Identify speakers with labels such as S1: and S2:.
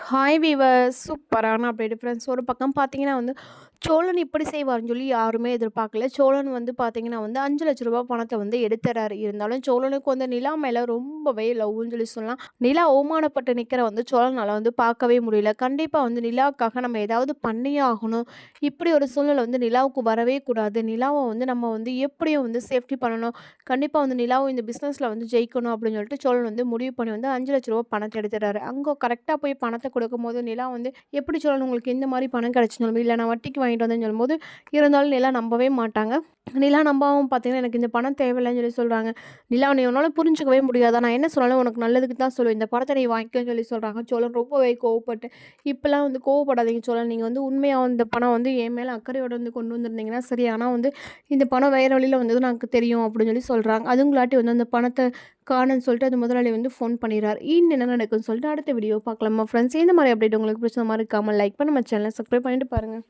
S1: Hi viewers சூப்பரான update friends. ஒரு பக்கம் பார்த்தீங்கன்னா சோழன் இப்படி செய்வார்னு சொல்லி யாருமே எதிர்பார்க்கல. சோழன் பார்த்தீங்கன்னா ரூ. 5,00,000 பணத்தை எடுத்துறாரு. இருந்தாலும் சோழனுக்கு நிலா மேலே ரொம்பவே லவ்வுன்னு சொல்லி சொல்லலாம். நிலா அவமானப்பட்டு நிற்கிற சோழனால் பார்க்கவே முடியல. கண்டிப்பாக நிலாவுக்காக நம்ம ஏதாவது பண்ணியே ஆகணும். இப்படி ஒரு சூழ்நிலை நிலாவுக்கு வரவே கூடாது. நிலாவை நம்ம எப்படியும் சேஃப்டி பண்ணணும். கண்டிப்பாக நிலாவும் இந்த பிஸ்னஸில் ஜெயிக்கணும் அப்படின்னு சொல்லிட்டு சோழன் முடிவு பண்ணி ரூ. 5,00,000 பணத்தை எடுத்துறாரு. அங்கே கரெக்டாக போய் பணத்தை கொடுக்கும்போது நிலா எப்படி சொல்லணும், உங்களுக்கு இந்த மாதிரி பணம் கிடச்சுன்னு இல்லை நான் வட்டிக்கு வாங்கிட்டு வந்தேன்னு சொல்லும்போது, இருந்தாலும் நிலா நம்பவே மாட்டாங்க. நிலா நம்பாவும் பார்த்தீங்கன்னா எனக்கு இந்த பணம் தேவையில்லைன்னு சொல்லி சொல்கிறாங்க. நிலா நீ உன்னால் புரிஞ்சுக்கவே முடியாதா, நான் என்ன சொன்னாலும் உனக்கு நல்லதுக்கு தான் சொல்லுவேன், இந்த பணத்தை நீ வாங்கிக்கன்னு சொல்லி சொல்கிறாங்க. சோழன் ரொம்பவே கோவப்பட்டு, இப்போலாம் கோவப்படாதீங்க சோழன், நீங்கள் உண்மையாக இந்த பணம் என் மேலே அக்கறையோடு கொண்டு வந்திருந்தீங்கன்னா சரி, ஆனால் இந்த பணம் வேறு வழியில் வந்தது எனக்கு தெரியும் அப்படின்னு சொல்லி சொல்கிறாங்க. அதுங்களாட்டி அந்த பணத்தை காணுன்னு சொல்லிட்டு அது முதலாளி ஃபோன் பண்ணிடுறாரு. என்ன நடக்குன்னு சொல்லிட்டு அடுத்த வீடியோ பார்க்கலாமா ஃப்ரெண்ட்ஸ். இந்த மாதிரி அப்டேட் உங்களுக்கு பிடிச்ச மாதிரி இருக்காமல் லைக் பண்ணி நம்ம சேனலை சப்ஸ்கிரைப் பண்ணிட்டு பாருங்கள்.